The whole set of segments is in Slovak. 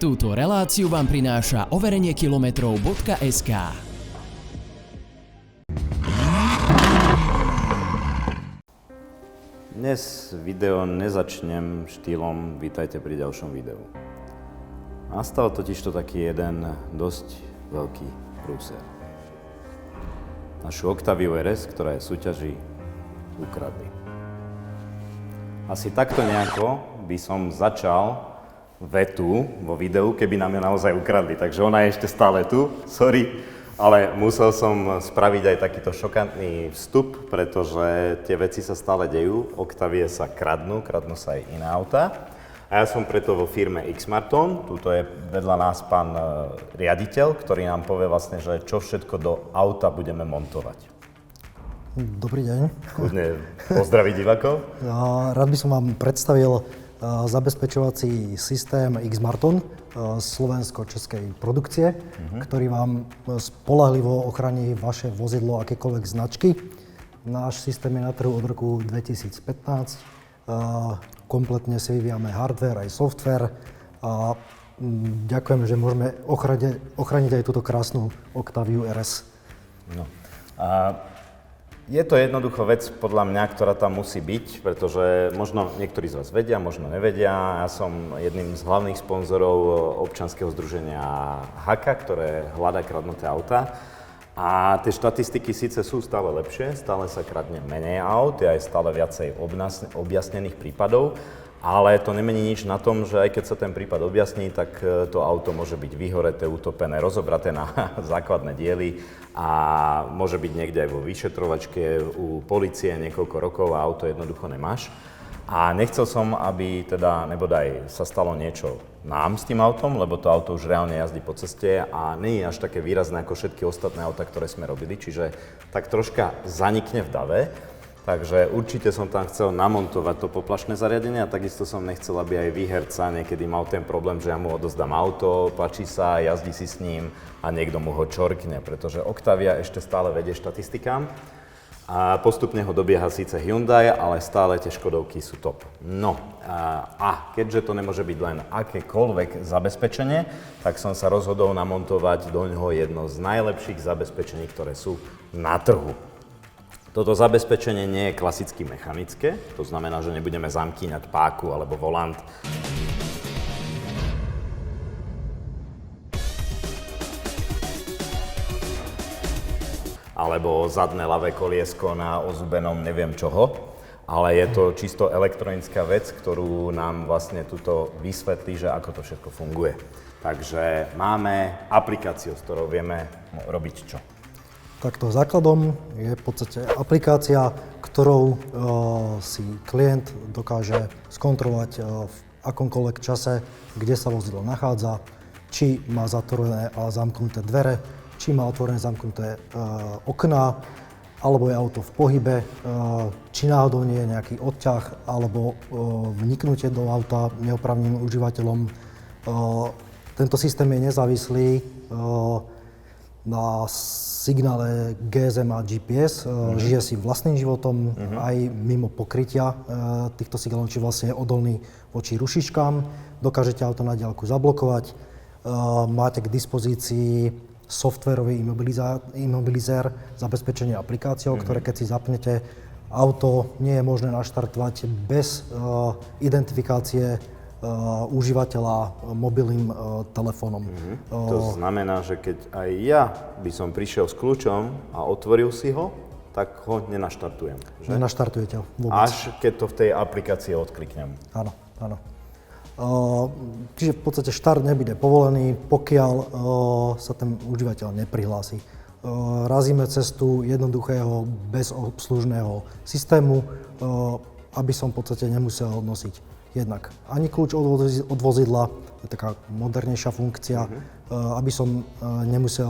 Túto reláciu vám prináša overenie kilometrov.sk. Dnes video nezačnem štýlom vítajte pri ďalšom videu. Nastal totižto taký jeden dosť veľký prúser. Našu Octaviu RS, ktorá je v súťaži, ukradli. Asi takto nejako by som začal vetu vo videu, keby nám ju naozaj ukradli. Takže ona je ešte stále tu, sorry, ale musel som spraviť aj takýto šokantný vstup, pretože tie veci sa stále dejú. Octavie sa kradnú sa aj iné autá. A ja som preto vo firme X-Marton. Tuto je vedľa nás pán riaditeľ, ktorý nám povie vlastne, že čo všetko do auta budeme montovať. Dobrý deň. Kľudne pozdraviť divákov. Rád by som vám predstavil zabezpečovací systém X-Marton slovensko-českej produkcie, ktorý vám spoľahlivo ochráni vaše vozidlo akékoľvek značky. Náš systém je na trhu od roku 2015. Kompletne si vyvíjame hardware aj software a ďakujem, že môžeme ochrániť aj túto krásnu Octaviu RS. No. Je to jednoducho vec, podľa mňa, ktorá tam musí byť, pretože možno niektorí z vás vedia, možno nevedia. Ja som jedným z hlavných sponzorov občianskeho združenia Haka, ktoré hľadá kradnuté autá. A tie štatistiky síce sú stále lepšie, stále sa kradne menej aut, je aj stále viacej objasnených prípadov, ale to nemení nič na tom, že aj keď sa ten prípad objasní, tak to auto môže byť vyhoreté, utopené, rozobraté na základné diely a môže byť niekde aj vo vyšetrovačke u polície niekoľko rokov a auto jednoducho nemáš. A nechcel som, aby teda nebodaj sa stalo niečo nám s tým autom, lebo to auto už reálne jazdí po ceste a nie je až také výrazné ako všetky ostatné autá, ktoré sme robili, čiže tak troška zanikne v dave. Takže určite som tam chcel namontovať to poplašné zariadenie a takisto som nechcel, aby aj výherca niekedy mal ten problém, že ja mu odozdám auto, páči sa, jazdí si s ním a niekto mu ho čorkne, pretože Octavia ešte stále vedie štatistikám a postupne ho dobieha síce Hyundai, ale stále tie Škodovky sú top. No a keďže to nemôže byť len akékoľvek zabezpečenie, tak som sa rozhodol namontovať do ňoho jedno z najlepších zabezpečení, ktoré sú na trhu. Toto zabezpečenie nie je klasicky mechanické, to znamená, že nebudeme zamkýňať páku alebo volant. Alebo zadné ľavé koliesko na ozubenom neviem čoho, ale je to čisto elektronická vec, ktorú nám vlastne tuto vysvetlí, že ako to všetko funguje. Takže máme aplikáciu, s ktorou vieme robiť čo. Takto základom je v podstate aplikácia, ktorou si klient dokáže skontrolovať v akomkoľvek čase, kde sa vozidlo nachádza, či má zatvorené a zamknuté dvere, či má otvorené zamknuté okná, alebo je auto v pohybe, či náhodou nie je nejaký odťah alebo vniknutie do auta neoprávneným užívateľom. Tento systém je nezávislý na signále GSM a GPS, žije si vlastným životom aj mimo pokrytia týchto signálov, či vlastne je odolný voči rušičkám, dokážete auto na diaľku zablokovať, máte k dispozícii softwarový imobilizér, zabezpečenie aplikáciou, ktoré keď si zapnete, auto nie je možné naštartovať bez identifikácie užívateľa mobilným telefónom. To znamená, že keď aj ja by som prišiel s kľúčom a otvoril si ho, tak ho nenaštartujem. Že? Nenaštartujete ho vôbec. Až keď to v tej aplikácii odkliknem. Áno, áno. Čiže v podstate štart nebude povolený, pokiaľ sa ten užívateľ neprihlási. Razíme cestu jednoduchého, bezobslužného systému, aby som v podstate nemusel nosiť jednak ani kľúč od vozidla, je taká modernejšia funkcia, aby som nemusel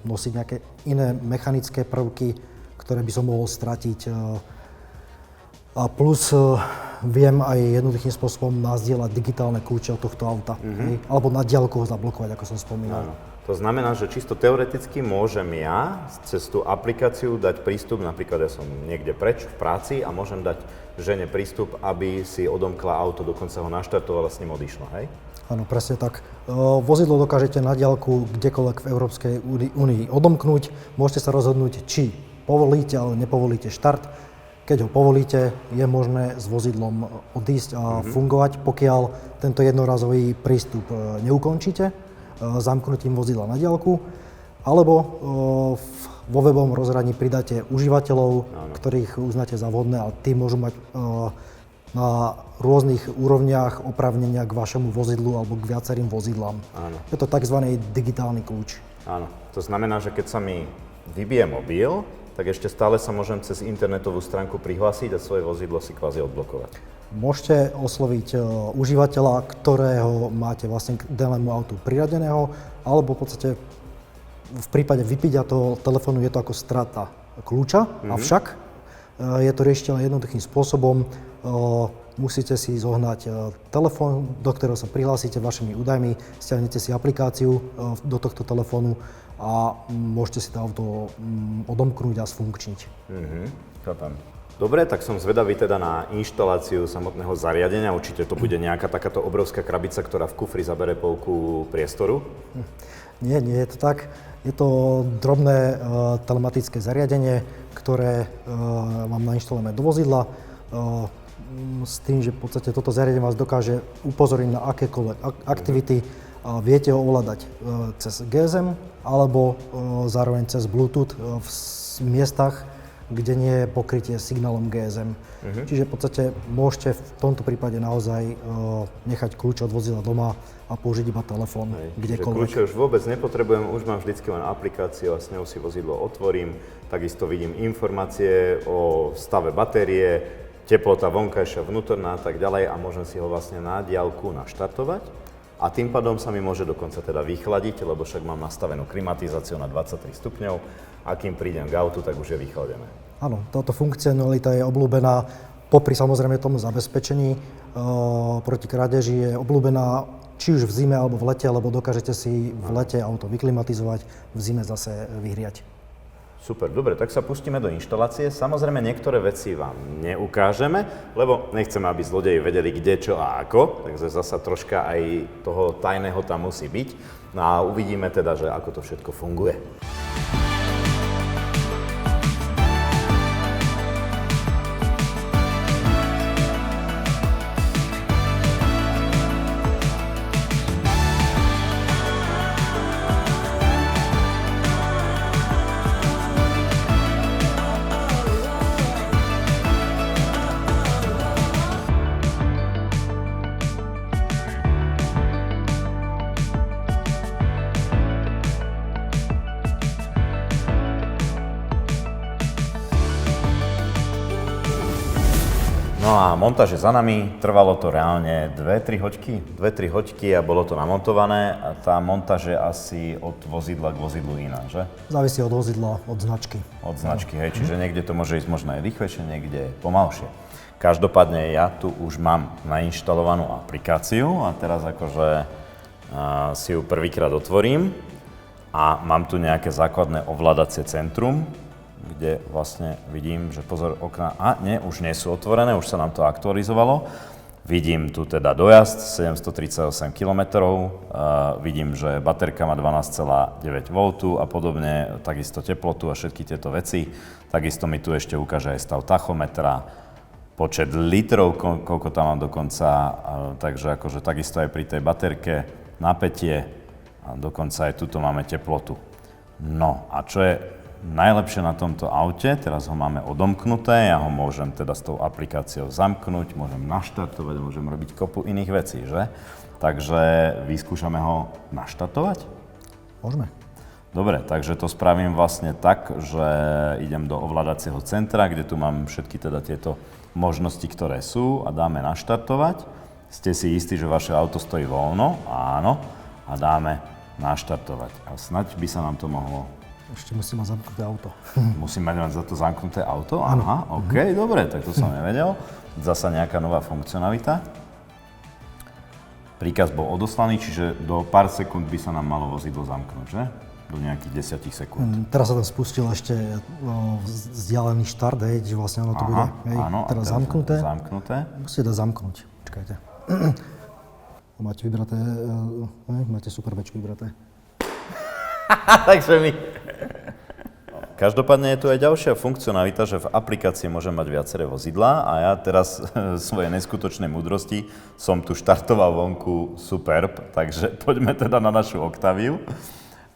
nosiť nejaké iné mechanické prvky, ktoré by som mohol stratiť. A plus viem aj jednoduchým spôsobom nazdieľať digitálne kľúče od tohto auta. Hej? Alebo na diaľku ho zablokovať, ako som spomínal. Áno. To znamená, že čisto teoreticky môžem ja cez tú aplikáciu dať prístup, napríklad ja som niekde preč v práci a môžem dať žene prístup, aby si odomkla auto, dokonca ho naštartovala, s ním odišla, hej? Áno, presne tak. Vozidlo dokážete na diaľku kdekoľvek v Európskej únii odomknúť. Môžete sa rozhodnúť, či povolíte alebo nepovolíte štart. Keď ho povolíte, je možné s vozidlom odísť a fungovať, pokiaľ tento jednorazový prístup neukončíte zamknutím vozidla na diaľku, alebo vo webovom rozhraní pridáte užívateľov, ktorých uznáte za vhodné a tí môžu mať na rôznych úrovniach oprávnenia k vašemu vozidlu alebo k viacerým vozidlám. Áno. Je to tzv. Digitálny kľúč. Áno, to znamená, že keď sa mi vybije mobil, tak ešte stále sa môžem cez internetovú stránku prihlásiť a svoje vozidlo si kvázi odblokovať. Môžete osloviť užívateľa, ktorého máte vlastne k danému autu priradeného, alebo v podstate v prípade vypitia toho telefónu je to ako strata kľúča, avšak je to riešiteľné jednoduchým spôsobom. Musíte si zohnať telefón, do ktorého sa prihlásite vašimi údajmi, stiahnete si aplikáciu do tohto telefónu a môžete si to auto odomknúť a sfunkčniť. Chápem. Dobre, tak som zvedavý teda na inštaláciu samotného zariadenia. Určite to bude nejaká takáto obrovská krabica, ktorá v kufri zabere polku priestoru? Nie je to tak. Je to drobné telematické zariadenie, ktoré mám nainštalované do vozidla. S tým, že v podstate toto zariadenie vás dokáže upozorniť na akékoľvek aktivity. Viete ho ovládať cez GSM alebo zároveň cez Bluetooth v miestach, kde nie je pokrytie signálom GSM. Čiže v podstate môžete v tomto prípade naozaj nechať kľúč od vozidla doma a použiť iba telefón kdekoľvek. Kľúče už vôbec nepotrebujem, už mám vždycky len aplikáciu a s ňou si vozidlo otvorím. Takisto vidím informácie o stave batérie, teplota vonkajšia, vnútorná a tak ďalej a môžem si ho vlastne na diaľku naštartovať. A tým pádom sa mi môže dokonca teda vychladiť, lebo však mám nastavenú klimatizáciu na 23 stupňov a kým prídem k autu, tak už je vychladené. Áno, táto funkcionalita je obľúbená popri samozrejme tomu zabezpečení proti krádeži, je obľúbená či už v zime alebo v lete, lebo dokážete si v lete auto vyklimatizovať, v zime zase vyhriať. Super, dobre, tak sa pustíme do inštalácie. Samozrejme, niektoré veci vám neukážeme, lebo nechceme, aby zlodeji vedeli kde, čo a ako, takže zasa troška aj toho tajného tam musí byť. No a uvidíme teda, že ako to všetko funguje. No a montáž je za nami, trvalo to reálne 2-3 hoďky a bolo to namontované a tá montáž je asi od vozidla k vozidlu iná, že? Závisí od vozidla, od značky. Od značky, hej, čiže niekde to môže ísť možno aj rýchlejšie, niekde pomalšie. Každopádne ja tu už mám nainštalovanú aplikáciu a teraz akože si ju prvýkrát otvorím a mám tu nejaké základné ovládacie centrum, kde vlastne vidím, že pozor, okná, už nie sú otvorené, už sa nám to aktualizovalo. Vidím tu teda dojazd 738 km, vidím, že baterka má 12,9 V a podobne, takisto teplotu a všetky tieto veci. Takisto mi tu ešte ukáže aj stav tachometra, počet litrov, koľko tam mám dokonca, takže akože takisto aj pri tej baterke, napätie a dokonca aj tuto máme teplotu. No a čo je najlepšie na tomto aute, teraz ho máme odomknuté, ja ho môžem teda s tou aplikáciou zamknúť, môžem naštartovať, môžem robiť kopu iných vecí, že? Takže vyskúšame ho naštartovať? Môžeme. Dobre, takže to spravím vlastne tak, že idem do ovládacieho centra, kde tu mám všetky teda tieto možnosti, ktoré sú a dáme naštartovať. Ste si istí, že vaše auto stojí voľno? Áno. A dáme naštartovať. A snaď by sa nám to mohlo Ešte musím mať zamknuté auto. Musím mať za to zamknuté auto? Aha, OK, dobre, tak to som nevedel. Zasa nejaká nová funkcionalita. Príkaz bol odoslaný, čiže do pár sekúnd by sa nám malo vozidlo zamknúť, že? Do nejakých 10 sekúnd. Teraz sa tam spustil ešte vzdialený štart, hej, že vlastne ono to bude teraz zamknuté. Musíte dať zamknúť. Čakajte. Máte vybraté, máte super bečku vybraté. Takže my... Každopádne je tu aj ďalšia funkcionalita, že v aplikácii môžem mať viaceré vozidlá a ja teraz svojej neskutočnej múdrosti som tu štartoval vonku Superb, takže poďme teda na našu Octaviu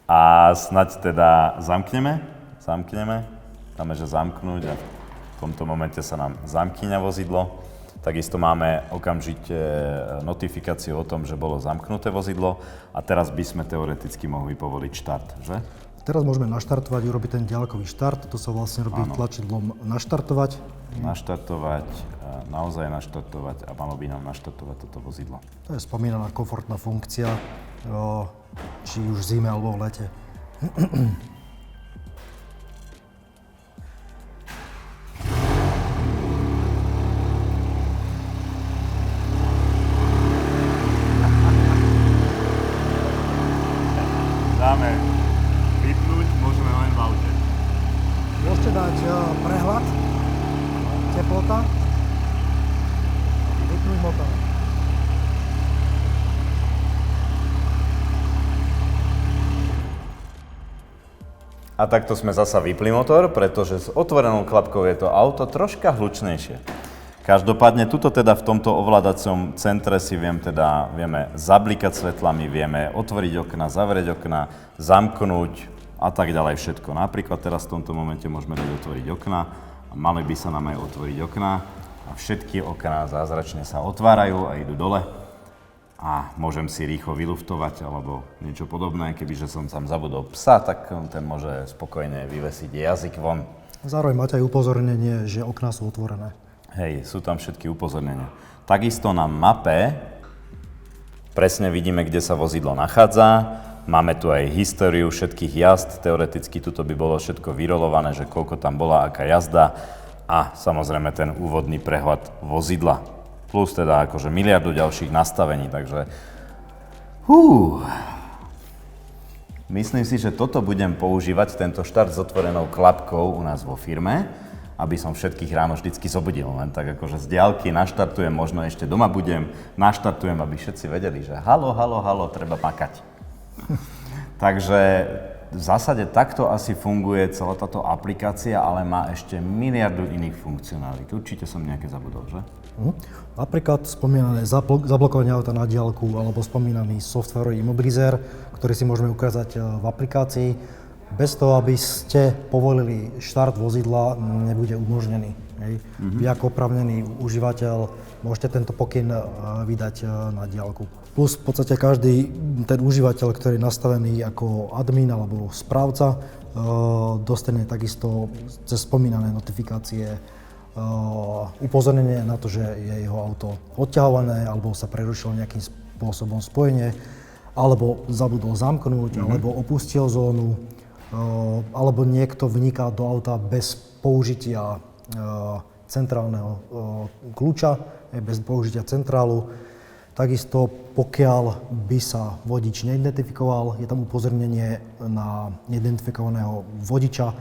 a snaď teda zamkneme, dáme, že zamknúť a v tomto momente sa nám zamkýňa vozidlo. Takisto máme okamžite notifikáciu o tom, že bolo zamknuté vozidlo a teraz by sme teoreticky mohli povoliť štart, že? Teraz môžeme naštartovať, urobiť ten diaľkový štart. To sa vlastne robí tlačidlom naštartovať. Naštartovať, naozaj naštartovať a malo by nám naštartovať toto vozidlo. To je spomínaná komfortná funkcia, či už v zime alebo v lete. Dáme vypnúť, môžeme len v aute. Môžete dať prehľad, teplota, vypnúť motor. A takto sme zasa vypli motor, pretože s otvorenou klapkou je to auto troška hlučnejšie. Každopádne tuto teda v tomto ovládacom centre si vieme zablikať svetlami, vieme otvoriť okna, zavrieť okna, zamknúť a tak ďalej všetko. Napríklad teraz v tomto momente môžeme dať otvoriť okna a mali by sa nám aj otvoriť okna a všetky okná zázračne sa otvárajú a idú dole a môžem si rýchlo vyluftovať alebo niečo podobné. Kebyže som tam zabudol psa, tak ten môže spokojne vyvesiť jazyk von. Zároveň máte aj upozornenie, že okná sú otvorené. Hej, sú tam všetky upozornenia. Takisto na mape presne vidíme, kde sa vozidlo nachádza. Máme tu aj históriu všetkých jazd. Teoreticky tuto by bolo všetko vyrolované, že koľko tam bola, aká jazda. A samozrejme ten úvodný prehľad vozidla. Plus teda akože miliardu ďalších nastavení, takže... Myslím si, že toto budem používať, tento štart s otvorenou klapkou u nás vo firme, aby som všetkých ráno vždycky zobudil. Len tak akože z diaľky naštartujem, možno ešte doma budem, naštartujem, aby všetci vedeli, že halo, treba makať. Takže v zásade takto asi funguje celá táto aplikácia, ale má ešte miliardu iných funkcionálít. Určite som nejaké zabudol, že? Napríklad spomínané zablokovanie auta na diaľku alebo spomínaný softwarový imobilizér, ktorý si môžeme ukázať v aplikácii. Bez toho, aby ste povolili štart vozidla, nebude umožnený. Hej. Vy ako oprávnený užívateľ môžete tento pokyn vydať na diaľku. Plus v podstate každý ten užívateľ, ktorý je nastavený ako admin alebo správca, dostane takisto cez spomínané notifikácie upozornenie na to, že je jeho auto odťahované alebo sa prerušilo nejakým spôsobom spojenie, alebo zabudol zamknúť, alebo opustil zónu, alebo niekto vniká do auta bez použitia centrálneho kľúča, bez použitia centrálu. Takisto, pokiaľ by sa vodič neidentifikoval, je tam upozornenie na neidentifikovaného vodiča,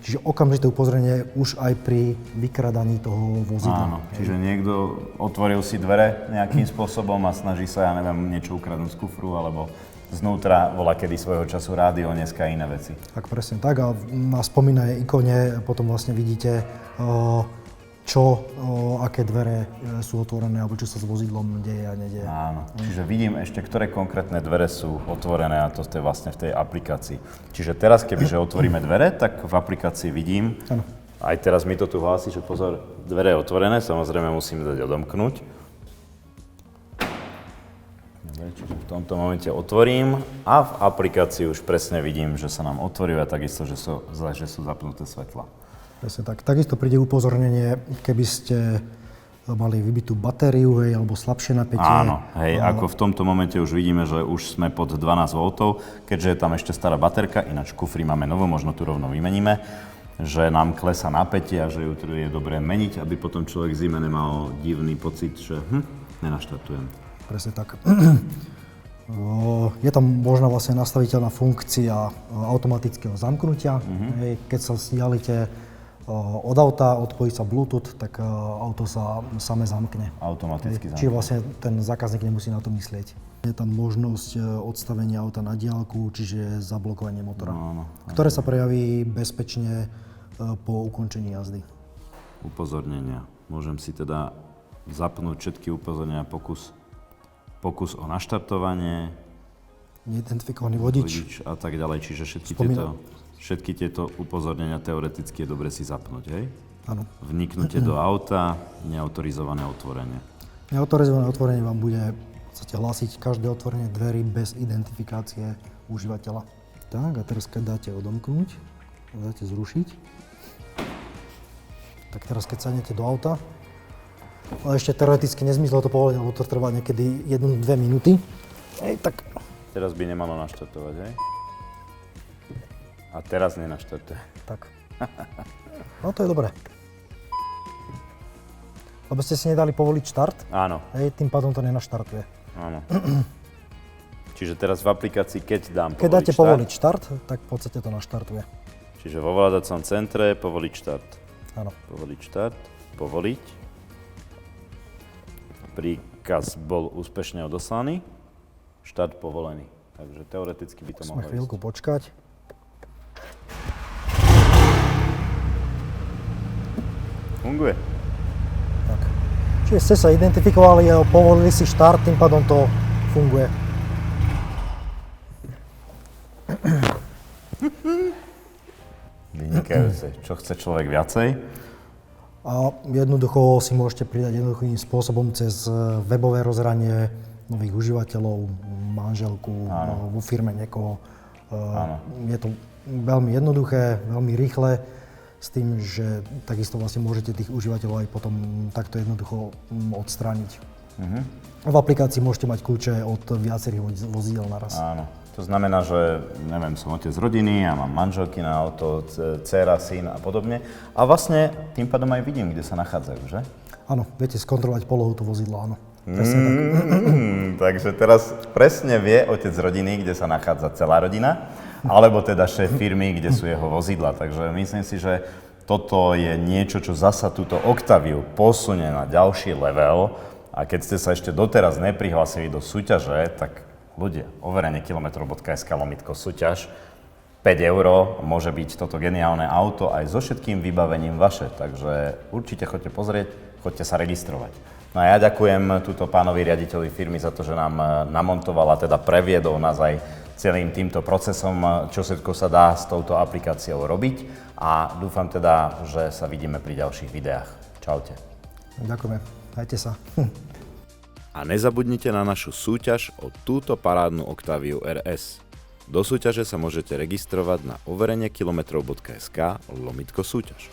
čiže okamžité upozornenie už aj pri vykradaní toho vozidla. Áno, čiže niekto otvoril si dvere nejakým spôsobom a snaží sa, niečo ukradnúť z kufru, alebo znútra kedy svojho času rádio, dneska iné veci. Tak presne tak a na spomínanej ikone potom vlastne vidíte, aké dvere sú otvorené alebo čo sa s vozidlom deje a nedieje. Áno, čiže vidím ešte, ktoré konkrétne dvere sú otvorené a to je vlastne v tej aplikácii. Čiže teraz, kebyže otvoríme dvere, tak v aplikácii vidím, aj teraz mi to tu hlási, že pozor, dvere je otvorené, samozrejme musím dať odomknúť. Čiže v tomto momente otvorím a v aplikácii už presne vidím, že sa nám otvorí a takisto, že sú zapnuté svetla. Presne tak. Takisto príde upozornenie, keby ste mali vybitú batériu, hej, alebo slabšie napätie. Áno, hej, ako v tomto momente už vidíme, že už sme pod 12 V, keďže je tam ešte stará baterka, ináč kufri máme novú, možno tu rovno vymeníme, že nám klesá napätie a že ju je dobré meniť, aby potom človek v zime nemal divný pocit, že nenaštartujem. Presne tak. Je tam možná vlastne nastaviteľná funkcia automatického zamknutia. Hej, keď sa vzdialite od auta, odpojí sa Bluetooth, tak auto sa same zamkne. Automaticky zamkne. Čiže vlastne ten zákazník nemusí na to myslieť. Je tam možnosť odstavenia auta na diaľku, čiže zablokovanie motora, ktoré sa prejaví bezpečne po ukončení jazdy. Upozornenia. Môžem si teda zapnúť všetky upozornenia, pokus o naštartovanie, Neidentifikovaný vodič. a tak ďalej. Čiže všetky tieto upozornenia teoreticky je dobre si zapnúť, hej? Áno. Vniknutie do auta, neautorizované otvorenie. Neautorizované otvorenie vám bude v podstate hlásiť každé otvorenie dverí bez identifikácie užívateľa. Tak, a teraz keď dáte odomknúť, dáte zrušiť, tak teraz keď sadnete do auta, ale ešte teoreticky nezmyslo to povolenie, lebo to trvá niekedy 1-2 minúty. Hej, tak Teraz by nemalo naštartovať, hej? A teraz nenaštartuje. tak. No to je dobré. Lebo ste si nedali povoliť štart, Áno, hej, tým pádom to nenaštartuje. áno. Čiže teraz v aplikácii, keď dám Keď dáte povoliť štart, tak v podstate to naštartuje. Čiže vo ovládacom centre povoliť štart. Áno. Povoliť štart, povoliť. Príkaz bol úspešne odoslaný. Štart povolený. Takže teoreticky by to Musíme mohlo chvíľku ísť. počkať. Funguje. Tak. Čiže ste sa identifikovali a povolili si štart, tým pádom to funguje. Vynikajúce. Čo chce človek viacej? A jednoducho si môžete pridať jednoduchým spôsobom cez webové rozhranie nových užívateľov, manželku, vo firme niekoho. Je to veľmi jednoduché, veľmi rýchle, s tým, že takisto vlastne môžete tých užívateľov aj potom takto jednoducho odstrániť. V aplikácii môžete mať kľúče od viacerých vozidel naraz. Áno. To znamená, že neviem, som otec rodiny a mám manželky na auto, dcéra, syn a podobne. A vlastne tým pádom aj vidím, kde sa nachádzajú, že? Áno, viete skontrolovať polohu toho vozidla, áno. Presne tak. Takže teraz presne vie otec rodiny, kde sa nachádza celá rodina, alebo teda šéf firmy, kde sú jeho vozidla. Takže myslím si, že toto je niečo, čo zasa túto Octaviu posunie na ďalší level. A keď ste sa ešte doteraz neprihlásili do súťaže, tak ľudia, overenie kilometrov.sk lomitko súťaž, 5 €, môže byť toto geniálne auto aj so všetkým vybavením vaše. Takže určite choďte pozrieť, choďte sa registrovať. No a ja ďakujem túto pánovi riaditeľovi firmy za to, že nám namontoval a teda previedol nás aj celým týmto procesom, čo všetko sa dá s touto aplikáciou robiť. A dúfam teda, že sa vidíme pri ďalších videách. Čaute. Ďakujeme, majte sa. A nezabudnite na našu súťaž o túto parádnu Octaviu RS. Do súťaže sa môžete registrovať na overenie kilometrov.sk lomitko súťaž.